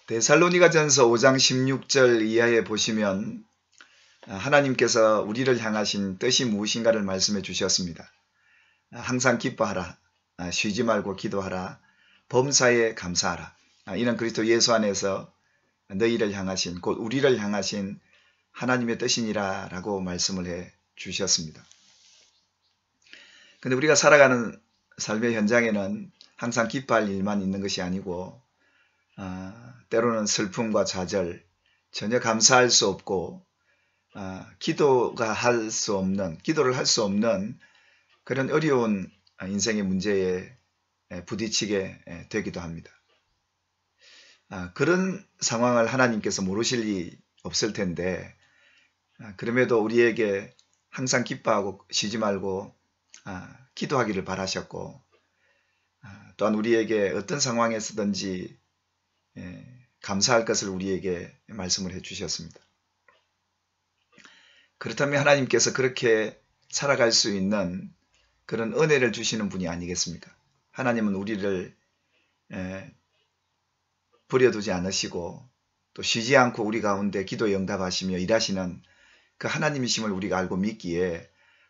데살로니가전서 5장 16절 이하에 보시면 하나님께서 우리를 향하신 뜻이 무엇인가를 말씀해 주셨습니다. 항상 기뻐하라, 쉬지 말고 기도하라, 범사에 감사하라. 이는 그리스도 예수 안에서 너희를 향하신, 곧 우리를 향하신 하나님의 뜻이니라 라고 말씀을 해 주셨습니다. 근데 우리가 살아가는 삶의 현장에는 항상 기뻐할 일만 있는 것이 아니고 때로는 슬픔과 좌절, 전혀 감사할 수 없고 기도를 할 수 없는 그런 어려운 인생의 문제에 부딪히게 되기도 합니다. 그런 상황을 하나님께서 모르실 리 없을 텐데 그럼에도 우리에게 항상 기뻐하고 쉬지 말고 기도하기를 바라셨고 또한 우리에게 어떤 상황에서든지 감사할 것을 우리에게 말씀을 해 주셨습니다. 그렇다면 하나님께서 그렇게 살아갈 수 있는 그런 은혜를 주시는 분이 아니겠습니까? 하나님은 우리를 버려두지 않으시고 또 쉬지 않고 우리 가운데 기도에 응답하시며 일하시는 그 하나님이심을 우리가 알고 믿기에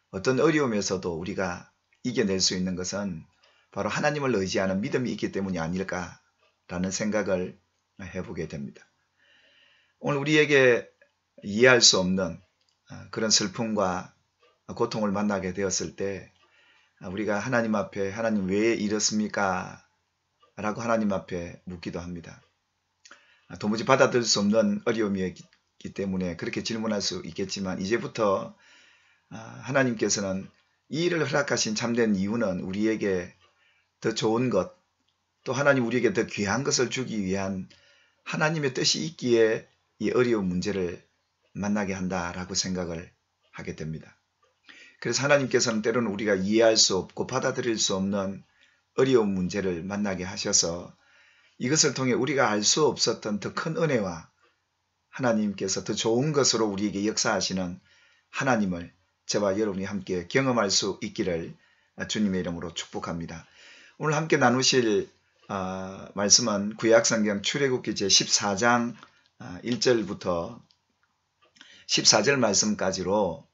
어떤 어려움에서도 우리가 이겨낼 수 있는 것은 바로 하나님을 의지하는 믿음이 있기 때문이 아닐까라는 생각을 해보게 됩니다. 오늘 우리에게 이해할 수 없는 그런 슬픔과 고통을 만나게 되었을 때 우리가 하나님 앞에 하나님 왜 이렇습니까? 라고 하나님 앞에 묻기도 합니다. 도무지 받아들일 수 없는 어려움이었기 때문에 그렇게 질문할 수 있겠지만 이제부터 하나님께서는 이 일을 허락하신 참된 이유는 우리에게 더 좋은 것, 또 하나님 우리에게 더 귀한 것을 주기 위한 하나님의 뜻이 있기에 이 어려운 문제를 만나게 한다라고 생각을 하게 됩니다. 그래서 하나님께서는 때로는 우리가 이해할 수 없고 받아들일 수 없는 어려운 문제를 만나게 하셔서 이것을 통해 우리가 알 수 없었던 더 큰 은혜와 하나님께서 더 좋은 것으로 우리에게 역사하시는 하나님을 저와 여러분이 함께 경험할 수 있기를 주님의 이름으로 축복합니다. 오늘 함께 나누실 말씀은 구약성경 출애굽기 제14장 1절부터 14절 말씀까지로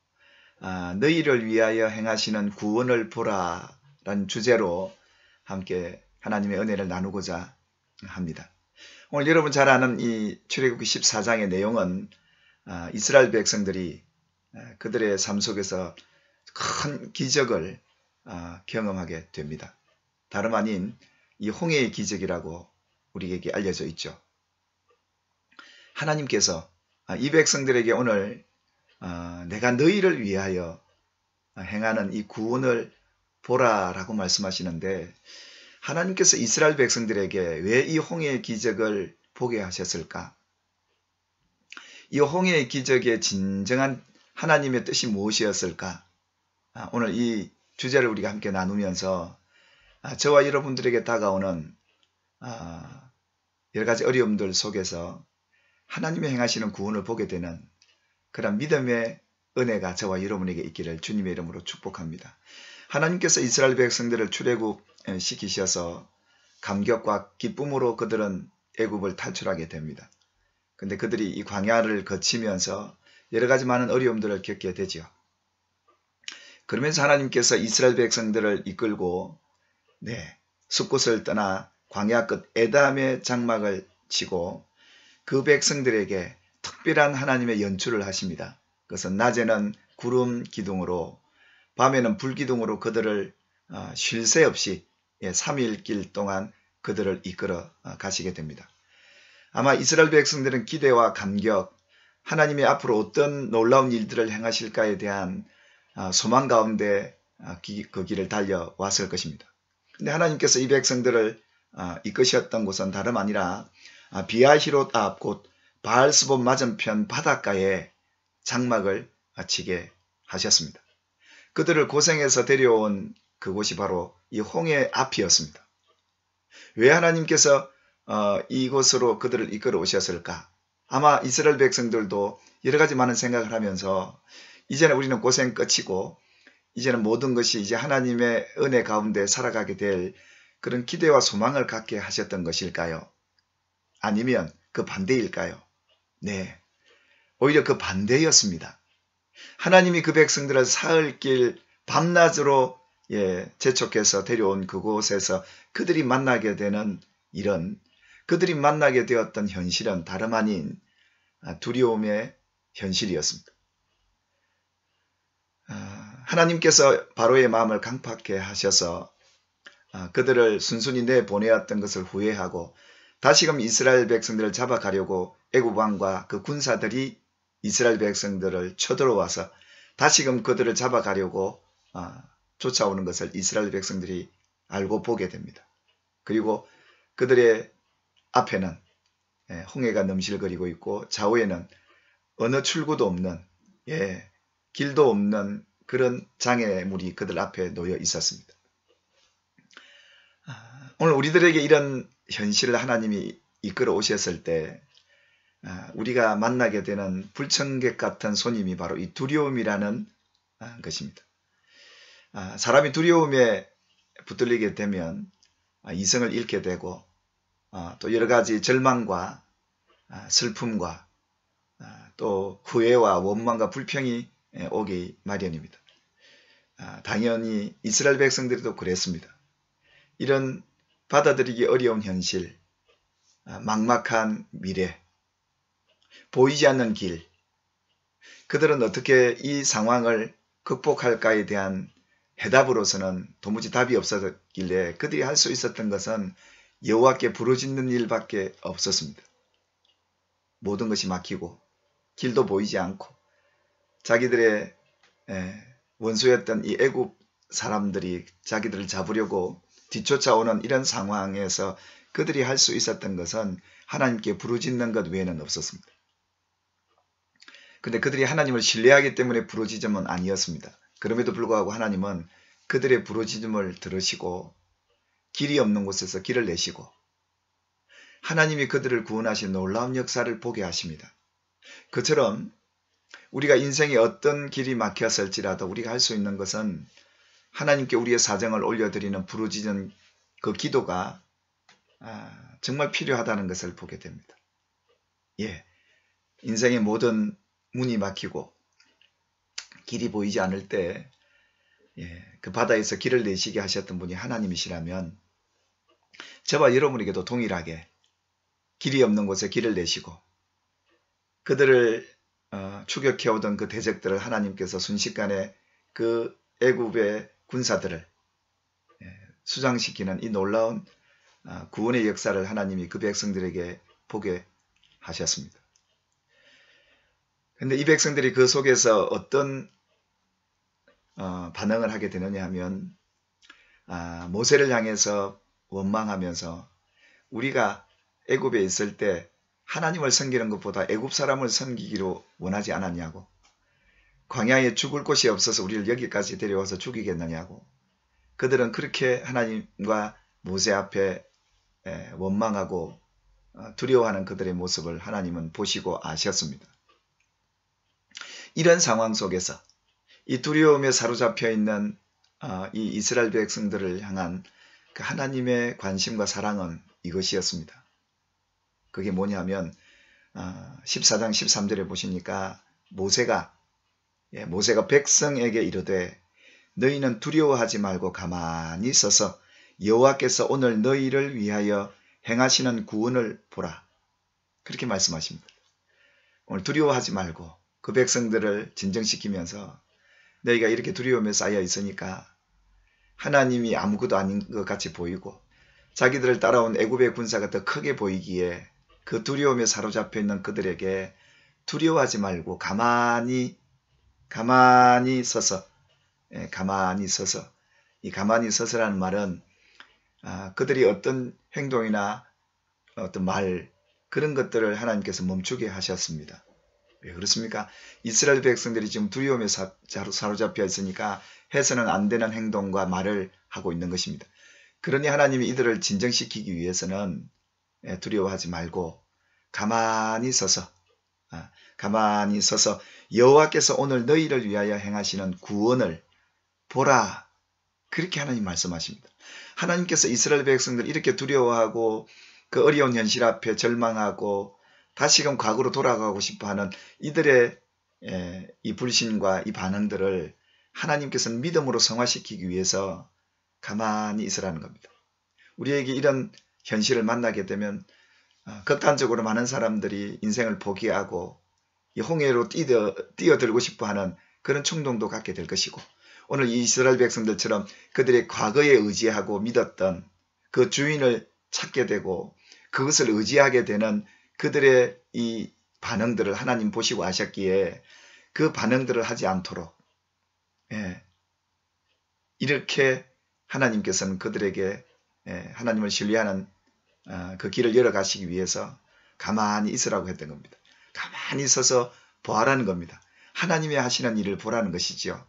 너희를 위하여 행하시는 구원을 보라 라는 주제로 함께 하나님의 은혜를 나누고자 합니다. 오늘 여러분 잘 아는 이 출애굽기 14장의 내용은 이스라엘 백성들이 그들의 삶 속에서 큰 기적을 경험하게 됩니다. 다름 아닌 이 홍해의 기적이라고 우리에게 알려져 있죠. 하나님께서 이 백성들에게 오늘 내가 너희를 위하여 행하는 이 구원을 보라라고 말씀하시는데 하나님께서 이스라엘 백성들에게 왜 이 홍해의 기적을 보게 하셨을까? 이 홍해의 기적의 진정한 하나님의 뜻이 무엇이었을까? 오늘 이 주제를 우리가 함께 나누면서 저와 여러분들에게 다가오는 여러 가지 어려움들 속에서 하나님이 행하시는 구원을 보게 되는 그런 믿음의 은혜가 저와 여러분에게 있기를 주님의 이름으로 축복합니다. 하나님께서 이스라엘 백성들을 출애굽시키셔서 감격과 기쁨으로 그들은 애굽을 탈출하게 됩니다. 근데 그들이 이 광야를 거치면서 여러 가지 많은 어려움들을 겪게 되죠. 그러면서 하나님께서 이스라엘 백성들을 이끌고 숲곳을 떠나 광야 끝 에담의 장막을 치고 그 백성들에게 특별한 하나님의 연출을 하십니다. 그것은 낮에는 구름 기둥으로 밤에는 불 기둥으로 그들을 쉴 새 없이 3일길 동안 그들을 이끌어 가시게 됩니다. 아마 이스라엘 백성들은 기대와 감격, 하나님이 앞으로 어떤 놀라운 일들을 행하실까에 대한 소망 가운데 그 길을 달려왔을 것입니다. 근데 하나님께서 이 백성들을 이끄셨던 곳은 다름 아니라 비아히롯 앞 곧 바알스본 맞은편 바닷가에 장막을 치게 하셨습니다. 그들을 고생해서 데려온 그곳이 바로 이 홍해 앞이었습니다. 왜 하나님께서 이곳으로 그들을 이끌어 오셨을까? 아마 이스라엘 백성들도 여러 가지 많은 생각을 하면서 이제는 우리는 고생 끝이고 이제는 모든 것이 이제 하나님의 은혜 가운데 살아가게 될 그런 기대와 소망을 갖게 하셨던 것일까요? 아니면 그 반대일까요? 네. 오히려 그 반대였습니다. 하나님이 그 백성들을 사흘길 밤낮으로 재촉해서 데려온 그곳에서 그들이 만나게 되는 이런, 그들이 만나게 되었던 현실은 다름 아닌 두려움의 현실이었습니다. 하나님께서 바로의 마음을 강팍해 하셔서 그들을 순순히 내보내었던 것을 후회하고 다시금 이스라엘 백성들을 잡아가려고 애굽 왕과 그 군사들이 이스라엘 백성들을 쳐들어와서 다시금 그들을 잡아가려고 쫓아오는 것을 이스라엘 백성들이 알고 보게 됩니다. 그리고 그들의 앞에는 홍해가 넘실거리고 있고 좌우에는 어느 출구도 없는 길도 없는 그런 장애물이 그들 앞에 놓여 있었습니다. 오늘 우리들에게 이런 현실을 하나님이 이끌어 오셨을 때 우리가 만나게 되는 불청객 같은 손님이 바로 이 두려움이라는 것입니다. 사람이 두려움에 붙들리게 되면 이성을 잃게 되고 또 여러 가지 절망과 슬픔과 또 후회와 원망과 불평이 오기 마련입니다. 당연히 이스라엘 백성들도 그랬습니다. 이런 받아들이기 어려운 현실, 막막한 미래, 보이지 않는 길, 그들은 어떻게 이 상황을 극복할까에 대한 해답으로서는 도무지 답이 없었길래 그들이 할 수 있었던 것은 여호와께 부르짖는 일밖에 없었습니다. 모든 것이 막히고 길도 보이지 않고 자기들의 원수였던 이 애굽 사람들이 자기들을 잡으려고 뒤쫓아오는 이런 상황에서 그들이 할 수 있었던 것은 하나님께 부르짖는 것 외에는 없었습니다. 근데 그들이 하나님을 신뢰하기 때문에 부르짖음은 아니었습니다. 그럼에도 불구하고 하나님은 그들의 부르짖음을 들으시고 길이 없는 곳에서 길을 내시고 하나님이 그들을 구원하신 놀라운 역사를 보게 하십니다. 그처럼 우리가 인생에 어떤 길이 막혔을지라도 우리가 할 수 있는 것은 하나님께 우리의 사정을 올려드리는 부르짖은 그 기도가 정말 필요하다는 것을 보게 됩니다. 인생의 모든 문이 막히고 길이 보이지 않을 때 그 바다에서 길을 내시게 하셨던 분이 하나님이시라면 저와 여러분에게도 동일하게 길이 없는 곳에 길을 내시고 그들을 추격해오던 그 대적들을 하나님께서 순식간에 그 애굽의 군사들을 수장시키는 이 놀라운 구원의 역사를 하나님이 그 백성들에게 보게 하셨습니다. 그런데 이 백성들이 그 속에서 어떤 반응을 하게 되느냐 하면 모세를 향해서 원망하면서 우리가 애굽에 있을 때 하나님을 섬기는 것보다 애굽 사람을 섬기기로 원하지 않았냐고, 광야에 죽을 곳이 없어서 우리를 여기까지 데려와서 죽이겠느냐고, 그들은 그렇게 하나님과 모세 앞에 원망하고 두려워하는 그들의 모습을 하나님은 보시고 아셨습니다. 이런 상황 속에서 이 두려움에 사로잡혀 있는 이 이스라엘 백성들을 향한 그 하나님의 관심과 사랑은 이것이었습니다. 그게 뭐냐면 14장 13절에 보시니까 모세가 백성에게 이르되 너희는 두려워하지 말고 가만히 서서 여호와께서 오늘 너희를 위하여 행하시는 구원을 보라. 그렇게 말씀하십니다. 오늘 두려워하지 말고 그 백성들을 진정시키면서 너희가 이렇게 두려움에 쌓여 있으니까 하나님이 아무것도 아닌 것 같이 보이고 자기들을 따라온 애굽의 군사가 더 크게 보이기에 그 두려움에 사로잡혀 있는 그들에게 두려워하지 말고 가만히 서서 이 가만히 서서라는 말은 그들이 어떤 행동이나 어떤 말 그런 것들을 하나님께서 멈추게 하셨습니다. 왜 그렇습니까? 이스라엘 백성들이 지금 두려움에 사로잡혀 있으니까 해서는 안 되는 행동과 말을 하고 있는 것입니다. 그러니 하나님이 이들을 진정시키기 위해서는 두려워하지 말고 가만히 서서 여호와께서 오늘 너희를 위하여 행하시는 구원을 보라. 그렇게 하나님 말씀하십니다. 하나님께서 이스라엘 백성들 이렇게 두려워하고 그 어려운 현실 앞에 절망하고 다시금 과거로 돌아가고 싶어하는 이들의 이 불신과 이 반응들을 하나님께서는 믿음으로 성화시키기 위해서 가만히 있으라는 겁니다. 우리에게 이런 현실을 만나게 되면 극단적으로 많은 사람들이 인생을 포기하고 이 홍해로 뛰어들고 싶어하는 그런衝動도 갖게 될 것이고, 오늘 이 이스라엘 백성들처럼 그들의 과거에 의지하고 믿었던 그 주인을 찾게 되고 그것을 의지하게 되는 그들의 이 반응들을 하나님 보시고 아셨기에 그 반응들을 하지 않도록 이렇게 하나님께서는 그들에게 하나님을 신뢰하는 그 길을 열어가시기 위해서 가만히 있으라고 했던 겁니다. 가만히 있어서 보아라는 겁니다. 하나님이 하시는 일을 보라는 것이죠.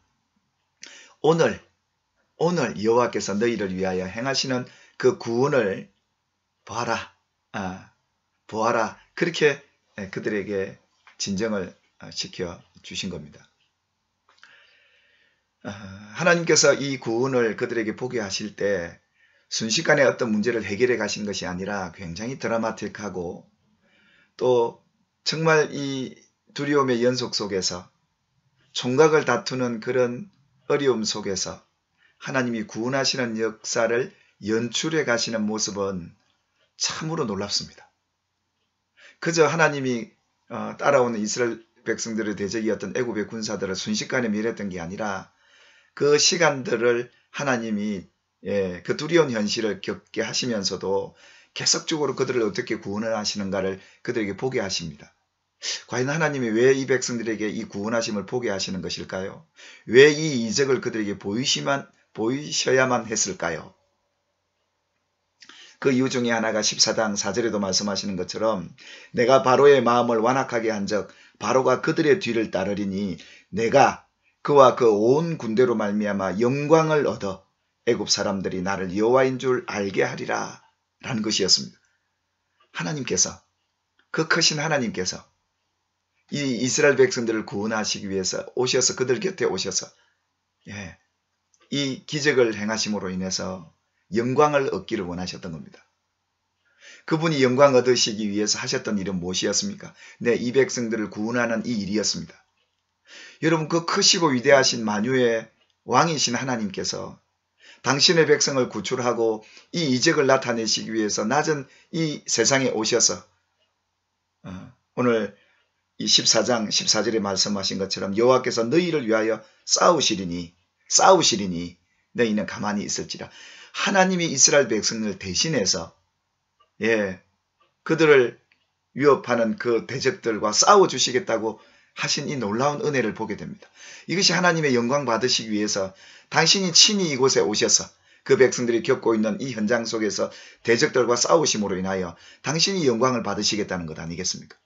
오늘 여호와께서 너희를 위하여 행하시는 그 구원을 보아라. 보아라. 그렇게 그들에게 진정을 시켜 주신 겁니다. 하나님께서 이 구원을 그들에게 보게 하실 때 순식간에 어떤 문제를 해결해 가신 것이 아니라 굉장히 드라마틱하고 또 정말 이 두려움의 연속 속에서 총각을 다투는 그런 어려움 속에서 하나님이 구원하시는 역사를 연출해 가시는 모습은 참으로 놀랍습니다. 그저 하나님이 따라오는 이스라엘 백성들의 대적이었던 애굽의 군사들을 순식간에 멸했던 게 아니라 그 시간들을 하나님이 그 두려운 현실을 겪게 하시면서도 계속적으로 그들을 어떻게 구원을 하시는가를 그들에게 보게 하십니다. 과연 하나님이 왜 이 백성들에게 이 구원하심을 보게 하시는 것일까요? 왜 이 이적을 그들에게 보이셔야만 했을까요? 그 이유 중에 하나가 14장 4절에도 말씀하시는 것처럼 내가 바로의 마음을 완악하게 한즉 바로가 그들의 뒤를 따르리니 내가 그와 그 온 군대로 말미암아 영광을 얻어 애굽 사람들이 나를 여호와인 줄 알게 하리라 라는 것이었습니다. 하나님께서, 그 크신 하나님께서 이 이스라엘 백성들을 구원하시기 위해서 오셔서 그들 곁에 오셔서 이 기적을 행하심으로 인해서 영광을 얻기를 원하셨던 겁니다. 그분이 영광 얻으시기 위해서 하셨던 일은 무엇이었습니까? 이 백성들을 구원하는 이 일이었습니다. 여러분, 그 크시고 위대하신 만유의 왕이신 하나님께서 당신의 백성을 구출하고 이 이적을 나타내시기 위해서 낮은 이 세상에 오셔서 오늘 이 14장 14절에 말씀하신 것처럼 여호와께서 너희를 위하여 싸우시리니 너희는 가만히 있을지라. 하나님이 이스라엘 백성을 대신해서 그들을 위협하는 그 대적들과 싸워주시겠다고 하신 이 놀라운 은혜를 보게 됩니다. 이것이 하나님의 영광 받으시기 위해서 당신이 친히 이곳에 오셔서 그 백성들이 겪고 있는 이 현장 속에서 대적들과 싸우심으로 인하여 당신이 영광을 받으시겠다는 것 아니겠습니까?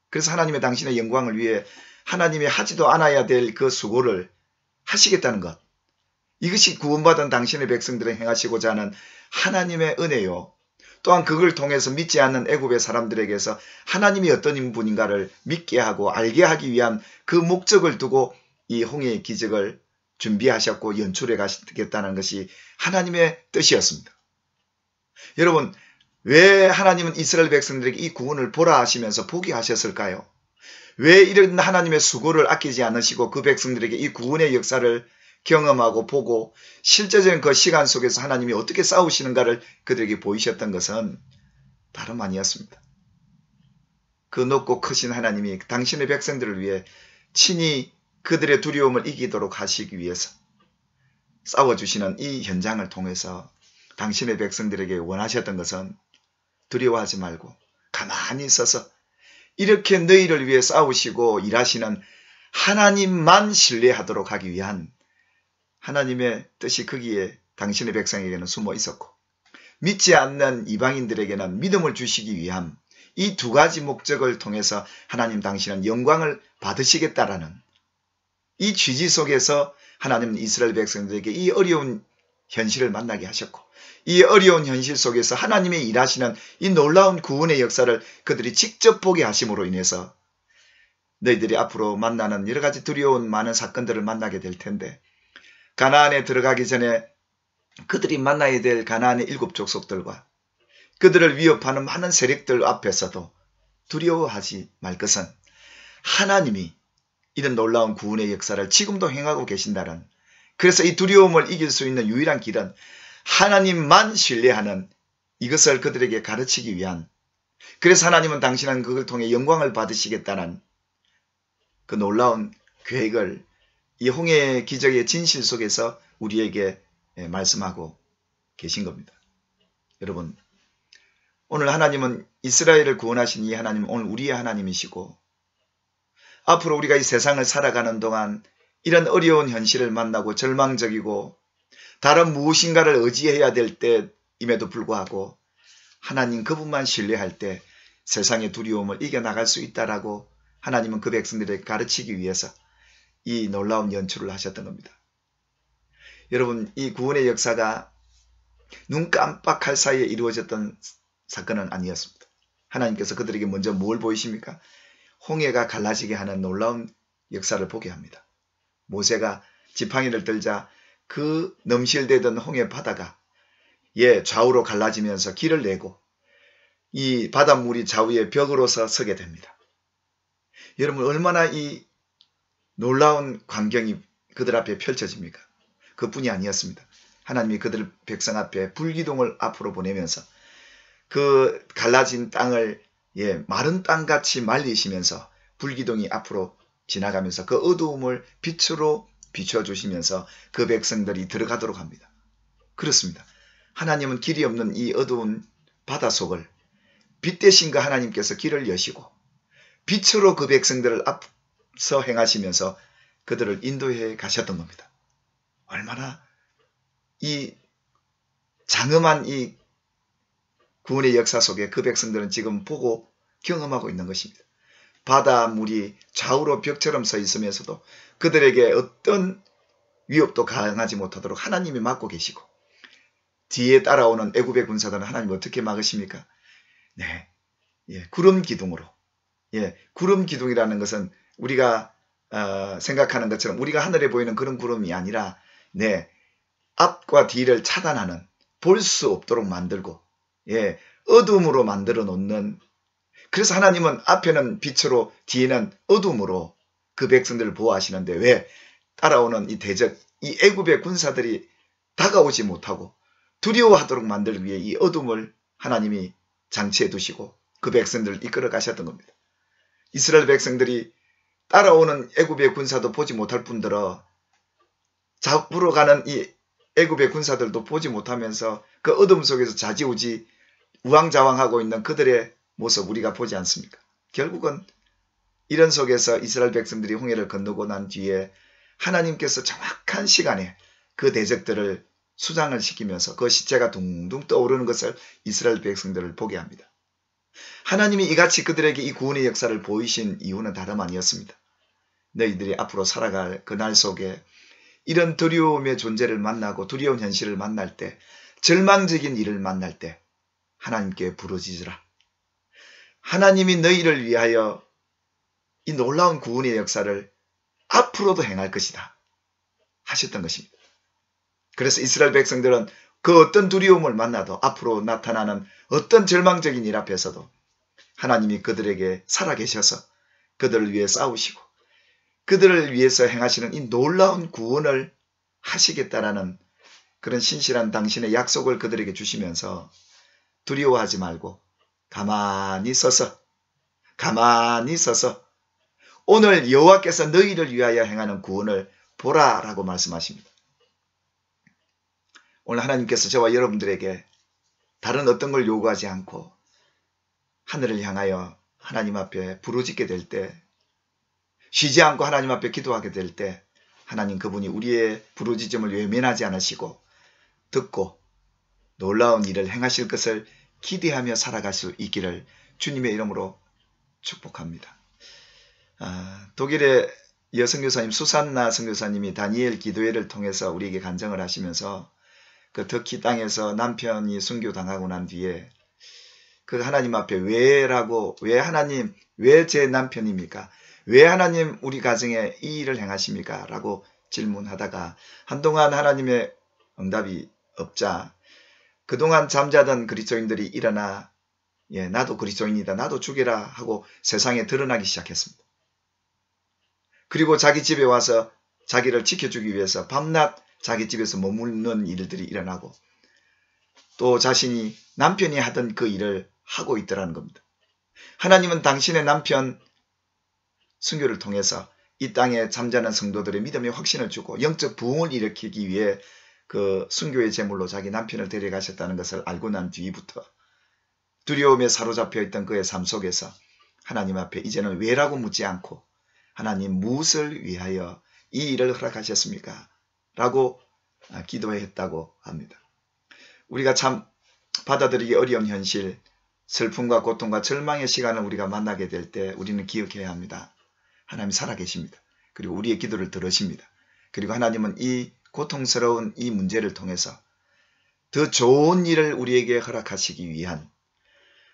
그래서 하나님의 당신의 영광을 위해 하나님이 하지도 않아야 될 그 수고를 하시겠다는 것, 이것이 구원받은 당신의 백성들을 행하시고자 하는 하나님의 은혜요. 또한 그걸 통해서 믿지 않는 애굽의 사람들에게서 하나님이 어떤 분인가를 믿게 하고 알게 하기 위한 그 목적을 두고 이 홍해의 기적을 준비하셨고 연출해 가시겠다는 것이 하나님의 뜻이었습니다. 여러분, 왜 하나님은 이스라엘 백성들에게 이 구원을 보라 하시면서 보게 하셨을까요? 왜 이런 하나님의 수고를 아끼지 않으시고 그 백성들에게 이 구원의 역사를 경험하고 보고 실제적인 그 시간 속에서 하나님이 어떻게 싸우시는가를 그들에게 보이셨던 것은 다름 아니었습니다. 그 높고 크신 하나님이 당신의 백성들을 위해 친히 그들의 두려움을 이기도록 하시기 위해서 싸워주시는 이 현장을 통해서 당신의 백성들에게 원하셨던 것은 두려워하지 말고 가만히 있어서 이렇게 너희를 위해 싸우시고 일하시는 하나님만 신뢰하도록 하기 위한 하나님의 뜻이 거기에 당신의 백성에게는 숨어 있었고, 믿지 않는 이방인들에게는 믿음을 주시기 위함, 이 두 가지 목적을 통해서 하나님 당신은 영광을 받으시겠다라는 이 취지 속에서 하나님은 이스라엘 백성들에게 이 어려운 현실을 만나게 하셨고, 이 어려운 현실 속에서 하나님의 일하시는 이 놀라운 구원의 역사를 그들이 직접 보게 하심으로 인해서 너희들이 앞으로 만나는 여러 가지 두려운 많은 사건들을 만나게 될 텐데, 가나안에 들어가기 전에 그들이 만나야 될 가나안의 7 족속들과 그들을 위협하는 많은 세력들 앞에서도 두려워하지 말 것은 하나님이 이런 놀라운 구원의 역사를 지금도 행하고 계신다는, 그래서 이 두려움을 이길 수 있는 유일한 길은 하나님만 신뢰하는 이것을 그들에게 가르치기 위한, 그래서 하나님은 당신은 그걸 통해 영광을 받으시겠다는 그 놀라운 계획을 이 홍해의 기적의 진실 속에서 우리에게 말씀하고 계신 겁니다. 여러분, 오늘 하나님은 이스라엘을 구원하신 이 하나님은 오늘 우리의 하나님이시고, 앞으로 우리가 이 세상을 살아가는 동안 이런 어려운 현실을 만나고 절망적이고 다른 무엇인가를 의지해야 될 때임에도 불구하고 하나님 그분만 신뢰할 때 세상의 두려움을 이겨나갈 수 있다라고 하나님은 그 백성들에게 가르치기 위해서 이 놀라운 연출을 하셨던 겁니다. 여러분, 이 구원의 역사가 눈 깜빡할 사이에 이루어졌던 사건은 아니었습니다. 하나님께서 그들에게 먼저 뭘 보이십니까? 홍해가 갈라지게 하는 놀라운 역사를 보게 합니다. 모세가 지팡이를 들자 그 넘실대던 홍해 바다가 좌우로 갈라지면서 길을 내고 이 바닷물이 좌우의 벽으로서 서게 됩니다. 여러분, 얼마나 이 놀라운 광경이 그들 앞에 펼쳐집니까? 그뿐이 아니었습니다. 하나님이 그들 백성 앞에 불기둥을 앞으로 보내면서 그 갈라진 땅을 마른 땅같이 말리시면서 불기둥이 앞으로 지나가면서 그 어두움을 빛으로 비춰주시면서 그 백성들이 들어가도록 합니다. 그렇습니다. 하나님은 길이 없는 이 어두운 바다 속을 빛 대신 그 하나님께서 길을 여시고 빛으로 그 백성들을 앞서 행하시면서 그들을 인도해 가셨던 겁니다. 얼마나 이 장엄한 이 구원의 역사 속에 그 백성들은 지금 보고 경험하고 있는 것입니다. 바다물이 좌우로 벽처럼 서 있으면서도 그들에게 어떤 위협도 가하지 못하도록 하나님이 막고 계시고, 뒤에 따라오는 애굽의 군사들은 하나님 어떻게 막으십니까? 구름 기둥으로. 구름 기둥이라는 것은 우리가 생각하는 것처럼 우리가 하늘에 보이는 그런 구름이 아니라 앞과 뒤를 차단하는, 볼 수 없도록 만들고 어둠으로 만들어 놓는, 그래서 하나님은 앞에는 빛으로 뒤에는 어둠으로 그 백성들을 보호하시는데 왜 따라오는 이 대적, 이 애굽의 군사들이 다가오지 못하고 두려워하도록 만들기 위해 이 어둠을 하나님이 장치해 두시고 그 백성들을 이끌어 가셨던 겁니다. 이스라엘 백성들이 따라오는 애굽의 군사도 보지 못할 뿐더러 잡으러 가는 이 애굽의 군사들도 보지 못하면서 그 어둠 속에서 좌지우지 우왕좌왕하고 있는 그들의 모습 우리가 보지 않습니까? 결국은 이런 속에서 이스라엘 백성들이 홍해를 건너고 난 뒤에 하나님께서 정확한 시간에 그 대적들을 수장을 시키면서 그 시체가 둥둥 떠오르는 것을 이스라엘 백성들을 보게 합니다. 하나님이 이같이 그들에게 이 구원의 역사를 보이신 이유는 다름 아니었습니다. 너희들이 앞으로 살아갈 그날 속에 이런 두려움의 존재를 만나고 두려운 현실을 만날 때, 절망적인 일을 만날 때 하나님께 부르짖으라. 하나님이 너희를 위하여 이 놀라운 구원의 역사를 앞으로도 행할 것이다 하셨던 것입니다. 그래서 이스라엘 백성들은 그 어떤 두려움을 만나도 앞으로 나타나는 어떤 절망적인 일 앞에서도 하나님이 그들에게 살아계셔서 그들을 위해 싸우시고 그들을 위해서 행하시는 이 놀라운 구원을 하시겠다라는 그런 신실한 당신의 약속을 그들에게 주시면서 두려워하지 말고 가만히 서서 오늘 여호와께서 너희를 위하여 행하는 구원을 보라라고 말씀하십니다. 오늘 하나님께서 저와 여러분들에게 다른 어떤 걸 요구하지 않고 하늘을 향하여 하나님 앞에 부르짖게 될 때, 쉬지 않고 하나님 앞에 기도하게 될 때 하나님 그분이 우리의 부르짖음을 외면하지 않으시고 듣고 놀라운 일을 행하실 것을 기대하며 살아갈 수 있기를 주님의 이름으로 축복합니다. 독일의 여선교사님 수산나 선교사님이 다니엘 기도회를 통해서 우리에게 간증을 하시면서 그 터키 땅에서 남편이 순교당하고 난 뒤에 그 하나님 앞에 왜 제 남편입니까? 왜 하나님 우리 가정에 이 일을 행하십니까? 라고 질문하다가 한동안 하나님의 응답이 없자 그동안 잠자던 그리스도인들이 일어나 나도 그리스도인이다. 나도 죽여라 하고 세상에 드러나기 시작했습니다. 그리고 자기 집에 와서 자기를 지켜주기 위해서 밤낮 자기 집에서 머무는 일들이 일어나고 또 자신이 남편이 하던 그 일을 하고 있더라는 겁니다. 하나님은 당신의 남편 순교를 통해서 이 땅에 잠자는 성도들의 믿음의 확신을 주고 영적 부흥을 일으키기 위해 그 순교의 제물로 자기 남편을 데려가셨다는 것을 알고 난 뒤부터 두려움에 사로잡혀 있던 그의 삶 속에서 하나님 앞에 이제는 왜라고 묻지 않고 하나님 무엇을 위하여 이 일을 허락하셨습니까? 라고 기도했다고 합니다. 우리가 참 받아들이기 어려운 현실, 슬픔과 고통과 절망의 시간을 우리가 만나게 될 때 우리는 기억해야 합니다. 하나님 살아계십니다. 그리고 우리의 기도를 들으십니다. 그리고 하나님은 이 고통스러운 이 문제를 통해서 더 좋은 일을 우리에게 허락하시기 위한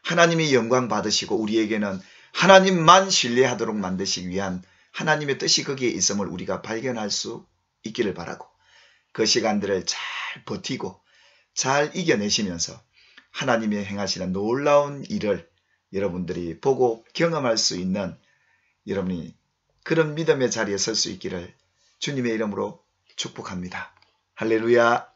하나님이 영광 받으시고 우리에게는 하나님만 신뢰하도록 만드시기 위한 하나님의 뜻이 거기에 있음을 우리가 발견할 수 있기를 바라고 그 시간들을 잘 버티고 잘 이겨내시면서 하나님이 행하시는 놀라운 일을 여러분들이 보고 경험할 수 있는 여러분이 그런 믿음의 자리에 설 수 있기를 주님의 이름으로 축복합니다. 할렐루야.